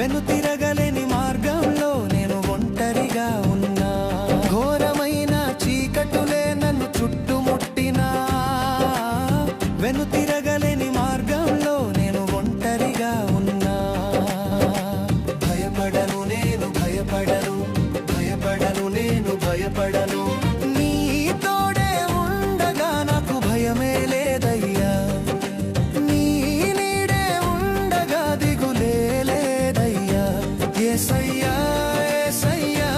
వెనుతిరగలేని మార్గంలో నేను ఒంటరిగా ఉన్నా. ఘోరమైన చీకటులే నన్ను చుట్టుముట్టినా, వెనుతిరగలేని మార్గంలో నేను ఒంటరిగా ఉన్నా. భయపడను నేను భయపడను, భయపడను నేను భయపడను, నీ తోడే ఉండగా నాకు భయమే లేదయ్యా. నీ నీడే ఉండగా దిగులే లేదయ్యా. యేసయ్యా యేసయ్యా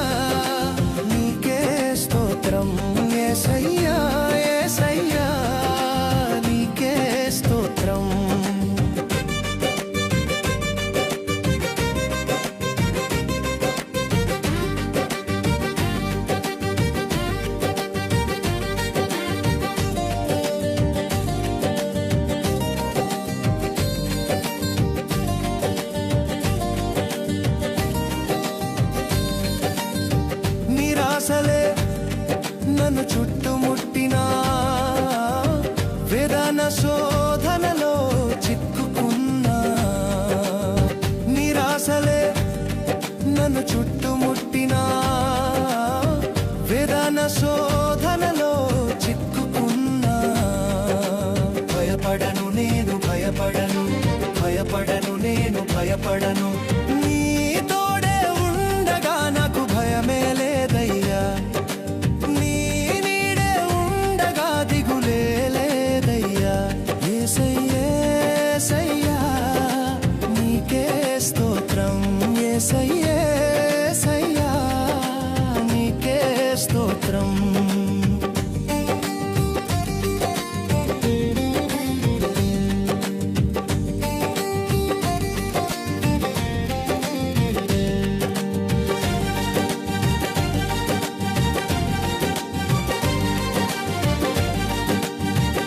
నీకే స్తోత్రం, యేసయ్యా యేసయ్యా నీకే స్తోత్రం. నిరాశలే నన్ను చుట్టుముట్టినా, వేదన శోధనలో చిక్కుకున్నా. నిరాశలే నన్ను చుట్టుముట్టినా, వేదన శోధనలో చిక్కుకున్నా. భయపడను నేను భయపడను, భయపడను నేను భయపడను,